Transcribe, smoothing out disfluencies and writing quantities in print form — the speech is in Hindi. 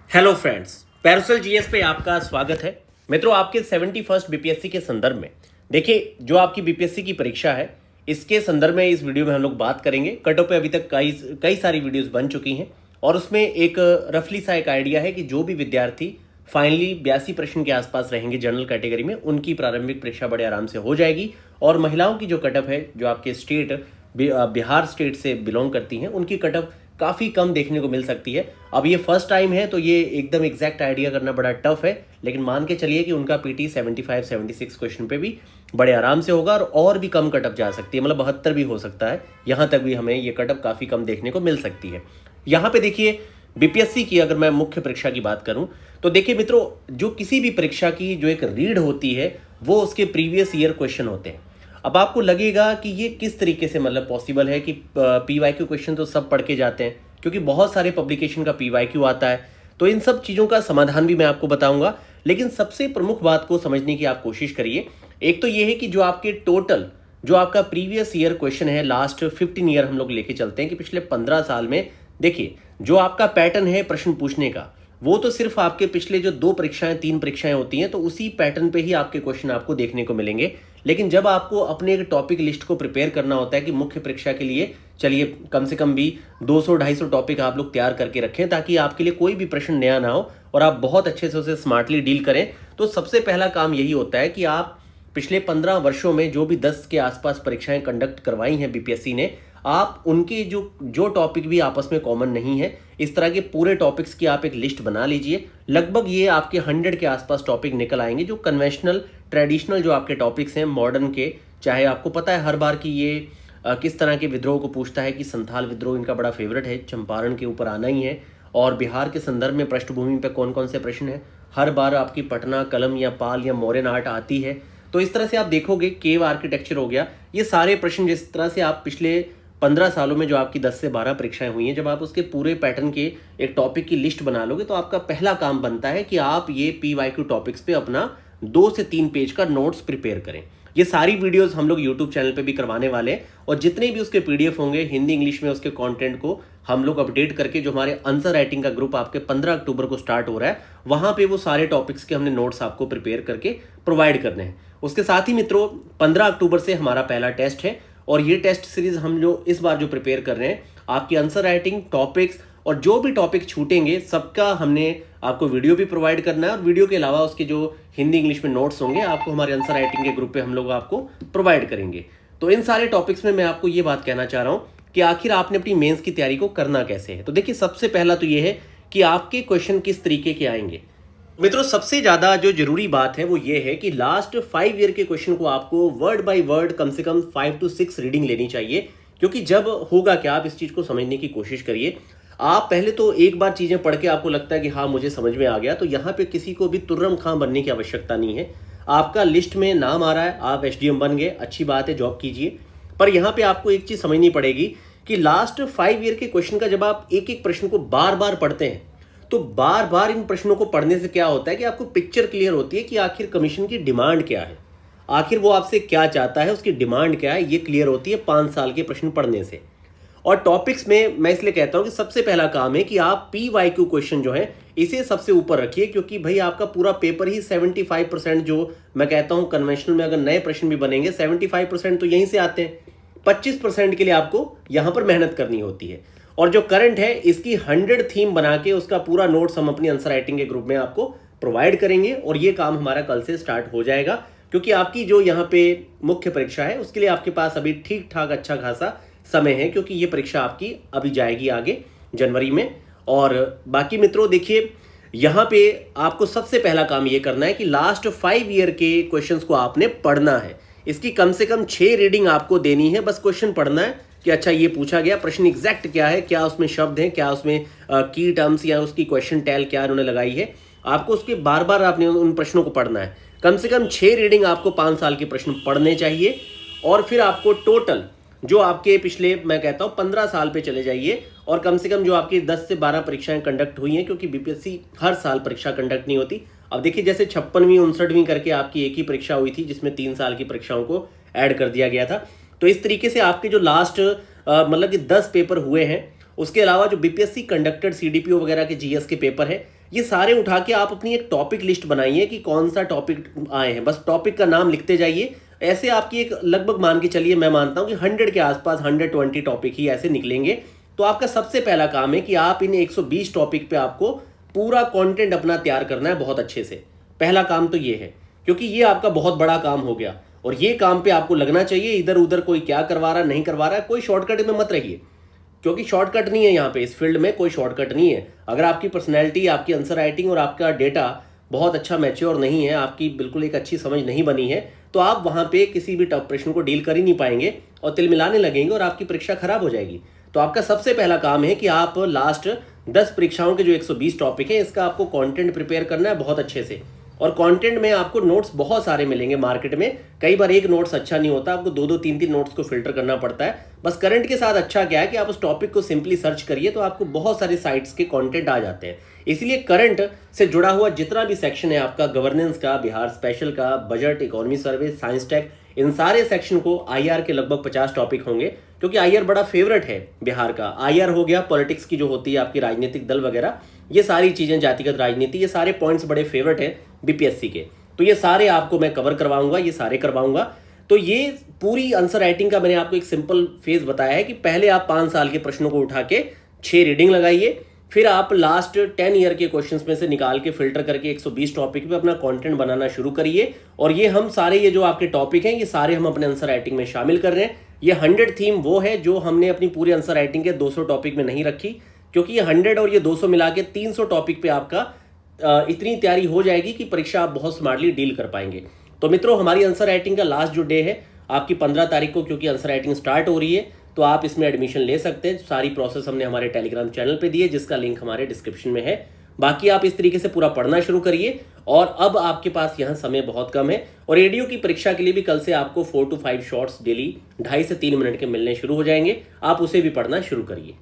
हेलो फ्रेंड्स, पैरासोल जीएस पे आपका स्वागत है। मित्रों, आपके 71st बीपीएससी के संदर्भ में देखिए, जो आपकी बीपीएससी की परीक्षा है, इसके संदर्भ में इस वीडियो में हम लोग बात करेंगे। कटो पे अभी तक कई कई सारी वीडियोस बन चुकी हैं और उसमें एक रफली सा एक आइडिया है कि जो भी विद्यार्थी फाइनली 82 प्रश्न के आसपास रहेंगे जनरल कैटेगरी में, उनकी प्रारंभिक परीक्षा बड़े आराम से हो जाएगी। और महिलाओं की जो कटअप है, जो आपके स्टेट बिहार स्टेट से बिलोंग करती हैं, उनकी कटअप काफ़ी कम देखने को मिल सकती है। अब ये फर्स्ट टाइम है तो ये एकदम एग्जैक्ट आइडिया करना बड़ा टफ है, लेकिन मान के चलिए कि उनका पीटी 75-76 क्वेश्चन पे भी बड़े आराम से होगा और भी कम कटअप जा सकती है, मतलब 72 भी हो सकता है। यहाँ तक भी हमें ये कटअप काफ़ी कम देखने को मिल सकती है। यहाँ पे देखिए, बीपीएससी की अगर मैं मुख्य परीक्षा की बात करूं तो देखिए मित्रों, जो किसी भी परीक्षा की जो एक रीड होती है वो उसके प्रीवियस ईयर क्वेश्चन होते हैं। अब आपको लगेगा कि ये किस तरीके से मतलब पॉसिबल है कि पीवाईक्यू क्वेश्चन तो सब पढ़ के जाते हैं, क्योंकि बहुत सारे पब्लिकेशन का पीवाईक्यू आता है। तो इन सब चीज़ों का समाधान भी मैं आपको बताऊंगा, लेकिन सबसे प्रमुख बात को समझने की आप कोशिश करिए। एक तो ये है कि जो आपके टोटल जो आपका प्रीवियस ईयर क्वेश्चन है, लास्ट 15 ईयर हम लोग लेके चलते हैं कि पिछले 15 साल में देखिए जो आपका पैटर्न है प्रश्न पूछने का, वो तो सिर्फ आपके पिछले जो 2 परीक्षाएं 3 परीक्षाएं होती हैं तो उसी पैटर्न पे ही आपके क्वेश्चन आपको देखने को मिलेंगे। लेकिन जब आपको अपने एक टॉपिक लिस्ट को प्रिपेयर करना होता है कि मुख्य परीक्षा के लिए चलिए कम से कम भी 200-250 टॉपिक आप लोग तैयार करके रखें, ताकि आपके लिए कोई भी प्रश्न नया ना हो और आप बहुत अच्छे से उसे स्मार्टली डील करें। तो सबसे पहला काम यही होता है कि आप पिछले 15 वर्षों में जो भी 10 के आसपास परीक्षाएं कंडक्ट करवाई हैं बीपीएससी ने, आप उनके जो जो टॉपिक भी आपस में कॉमन नहीं है, इस तरह के पूरे टॉपिक्स की आप एक लिस्ट बना लीजिए। लगभग ये आपके 100 के आसपास टॉपिक निकल आएंगे, जो कन्वेंशनल ट्रेडिशनल जो आपके टॉपिक्स हैं मॉडर्न के। चाहे आपको पता है हर बार कि ये किस तरह के विद्रोह को पूछता है, कि संथाल विद्रोह इनका बड़ा फेवरेट है, चंपारण के ऊपर आना ही है। और बिहार के संदर्भ में पृष्ठभूमि पे कौन कौन से प्रश्न हैं, हर बार आपकी पटना, कलम या पाल या मौर्यन आर्ट आती है। तो इस तरह से आप देखोगे, केव आर्किटेक्चर हो गया, ये सारे प्रश्न जिस तरह से आप पिछले 15 सालों में जो आपकी 10 से 12 परीक्षाएं हुई हैं, जब आप उसके पूरे पैटर्न के एक टॉपिक की लिस्ट बना लोगे तो आपका पहला काम बनता है कि आप ये पीवाईक्यू टॉपिक्स पे अपना 2 से 3 पेज का नोट्स प्रिपेयर करें। ये सारी वीडियोस हम लोग यूट्यूब चैनल पे भी करवाने वाले हैं, और जितने भी उसके पीडीएफ होंगे हिंदी इंग्लिश में, उसके कंटेंट को हम लोग अपडेट करके, जो हमारे आंसर राइटिंग का ग्रुप आपके 15 अक्टूबर को स्टार्ट हो रहा है, वहां पे वो सारे टॉपिक्स के हमने नोट्स आपको प्रिपेयर करके प्रोवाइड करने हैं। उसके साथ ही मित्रों, 15 अक्टूबर से हमारा पहला टेस्ट है, और ये टेस्ट सीरीज हम जो इस बार जो प्रिपेयर कर रहे हैं, आपकी आंसर राइटिंग टॉपिक्स और जो भी टॉपिक छूटेंगे सबका हमने आपको वीडियो भी प्रोवाइड करना है, और वीडियो के अलावा उसके जो हिंदी इंग्लिश में नोट्स होंगे आपको हमारे आंसर राइटिंग के ग्रुप पे हम लोग आपको प्रोवाइड करेंगे। तो इन सारे टॉपिक्स में मैं आपको ये बात कहना चाह रहा हूं कि आखिर आपने अपनी मेंस की तैयारी को करना कैसे है। तो देखिए, सबसे पहला तो ये है कि आपके क्वेश्चन किस तरीके के आएंगे। मित्रों, सबसे ज्यादा जो जरूरी बात है वो ये है कि लास्ट 5 ईयर के क्वेश्चन को आपको वर्ड बाय वर्ड कम से कम 5 to 6 रीडिंग लेनी चाहिए। क्योंकि जब होगा क्या, आप इस चीज को समझने की कोशिश करिए। आप पहले तो एक बार चीजें पढ़ के आपको लगता है कि हाँ मुझे समझ में आ गया, तो यहाँ पे किसी को भी तुर्रम खां बनने की आवश्यकता नहीं है। आपका लिस्ट में नाम आ रहा है, आप एसडीएम बन गए, अच्छी बात है, जॉब कीजिए। पर यहाँ पे आपको एक चीज समझनी पड़ेगी कि लास्ट 5 ईयर के क्वेश्चन का जब आप एक एक प्रश्न को बार बार पढ़ते हैं, तो बार बार इन प्रश्नों को पढ़ने से क्या होता है कि आपको पिक्चर क्लियर होती है कि आखिर कमीशन की डिमांड क्या है, आखिर वो आपसे क्या चाहता है, उसकी डिमांड क्या है, ये क्लियर होती है 5 साल के प्रश्न पढ़ने से। और टॉपिक्स में मैं इसलिए कहता हूं कि सबसे पहला काम है कि आप पीवाईक्यू क्वेश्चन जो है इसे सबसे ऊपर रखिए, क्योंकि भाई आपका पूरा पेपर ही 75%, जो मैं कहता हूं कन्वेंशनल में अगर नए प्रश्न भी बनेंगे 75% तो यहीं से आते हैं। 25% के लिए आपको यहां पर मेहनत करनी होती है। और जो करंट है इसकी 100 थीम बना के उसका पूरा नोट्स हम अपनी आंसर राइटिंग के ग्रुप में आपको प्रोवाइड करेंगे, और ये काम हमारा कल से स्टार्ट हो जाएगा। क्योंकि आपकी जो यहाँ पे मुख्य परीक्षा है उसके लिए आपके पास अभी ठीक ठाक अच्छा खासा समय है, क्योंकि ये परीक्षा आपकी अभी जाएगी आगे जनवरी में। और बाकी मित्रों देखिए, यहाँ पे आपको सबसे पहला काम ये करना है कि लास्ट 5 ईयर के क्वेश्चंस को आपने पढ़ना है। इसकी कम से कम 6 रीडिंग आपको देनी है, बस क्वेश्चन पढ़ना है कि अच्छा ये पूछा गया प्रश्न एग्जैक्ट क्या है, क्या उसमें शब्द हैं, क्या उसमें की टर्म्स या उसकी क्वेश्चन टेल क्या उन्होंने लगाई है। आपको उसके बार बार आपने उन प्रश्नों को पढ़ना है। कम से कम 6 रीडिंग आपको 5 साल के प्रश्न पढ़ने चाहिए। और फिर आपको टोटल जो आपके पिछले मैं कहता हूँ 15 साल पे चले जाइए, और कम से कम जो आपकी 10 से 12 परीक्षाएं कंडक्ट हुई हैं, क्योंकि बीपीएससी हर साल परीक्षा कंडक्ट नहीं होती। अब देखिए, जैसे 56वीं 59वीं करके आपकी एक ही परीक्षा हुई थी, जिसमें 3 साल की परीक्षाओं को ऐड कर दिया गया था। तो इस तरीके से आपके जो लास्ट मतलब कि 10 पेपर हुए हैं, उसके अलावा जो बीपीएससी कंडक्टेड सीडीपीओ वगैरह के जीएस के पेपर है, ये सारे उठा के आप अपनी एक टॉपिक लिस्ट बनाइए कि कौन सा टॉपिक आए हैं, बस टॉपिक का नाम लिखते जाइए। ऐसे आपकी एक लगभग मान के चलिए, मैं मानता हूं कि 100 के आसपास 120 टॉपिक ही ऐसे निकलेंगे। तो आपका सबसे पहला काम है कि आप इन 120 टॉपिक पे आपको पूरा कंटेंट अपना तैयार करना है बहुत अच्छे से। पहला काम तो ये है, क्योंकि ये आपका बहुत बड़ा काम हो गया और ये काम पे आपको लगना चाहिए। इधर उधर कोई क्या करवा रहा नहीं करवा रहा है, कोई शॉर्टकट में मत रहिए, क्योंकि शॉर्टकट नहीं है यहाँ पे, इस फील्ड में कोई शॉर्टकट नहीं है। अगर आपकी पर्सनैलिटी, आपकी आंसर राइटिंग और आपका डेटा बहुत अच्छा मैच्योर नहीं है, आपकी बिल्कुल एक अच्छी समझ नहीं बनी है, तो आप वहाँ पे किसी भी टफ प्रश्न को डील कर ही नहीं पाएंगे और तिलमिलाने लगेंगे और आपकी परीक्षा खराब हो जाएगी। तो आपका सबसे पहला काम है कि आप लास्ट 10 परीक्षाओं के जो 120 टॉपिक है, इसका आपको कंटेंट प्रिपेयर करना है बहुत अच्छे से। और कंटेंट में आपको नोट्स बहुत सारे मिलेंगे मार्केट में। कई बार एक नोट्स अच्छा नहीं होता, आपको 2-2, 3-3 नोट्स को फिल्टर करना पड़ता है। बस करंट के साथ अच्छा क्या है कि आप उस टॉपिक को सिंपली सर्च करिए तो आपको बहुत सारे साइट्स के कंटेंट आ जाते हैं। इसलिए करंट से जुड़ा हुआ जितना भी सेक्शन है आपका, गवर्नेंस का, बिहार स्पेशल का, बजट, इकोनॉमी सर्वे, साइंस टेक, इन सारे सेक्शन को आईआर के लगभग 50 टॉपिक होंगे, क्योंकि आईआर बड़ा फेवरेट है बिहार का। आईआर हो गया, पॉलिटिक्स की जो होती है आपकी राजनीतिक दल वगैरह, ये सारी चीजें, जातिगत राजनीति, ये सारे पॉइंट्स बड़े फेवरेट हैं बीपीएससी के। तो ये सारे आपको मैं कवर करवाऊंगा, ये सारे करवाऊंगा। तो ये पूरी आंसर राइटिंग का मैंने आपको एक सिंपल फेज बताया है कि पहले आप 5 साल के प्रश्नों को उठा के 6 रीडिंग लगाइए, फिर आप लास्ट 10 ईयर के क्वेश्चंस में से निकाल के फिल्टर करके 120 टॉपिक पे अपना कंटेंट बनाना शुरू करिए। और ये हम सारे, ये जो आपके टॉपिक हैं, ये सारे हम अपने आंसर राइटिंग में शामिल कर रहे हैं। ये 100 थीम वो है जो हमने अपनी पूरी आंसर राइटिंग के 200 टॉपिक में नहीं रखी, क्योंकि ये 100 और ये 200 मिला के 300 टॉपिक पे आपका इतनी तैयारी हो जाएगी कि परीक्षा आप बहुत स्मार्टली डील कर पाएंगे। तो मित्रों, हमारी आंसर राइटिंग का लास्ट जो डे है आपकी 15 तारीख को, क्योंकि आंसर राइटिंग स्टार्ट हो रही है, तो आप इसमें एडमिशन ले सकते हैं। सारी प्रोसेस हमने हमारे टेलीग्राम चैनल पे दी है, जिसका लिंक हमारे डिस्क्रिप्शन में है। बाकी आप इस तरीके से पूरा पढ़ना शुरू करिए। और अब आपके पास यहाँ समय बहुत कम है, और रेडियो की परीक्षा के लिए भी कल से आपको 4 to 5 शॉर्ट्स डेली 2.5 से 3 मिनट के मिलने शुरू हो जाएंगे। आप उसे भी पढ़ना शुरू करिए।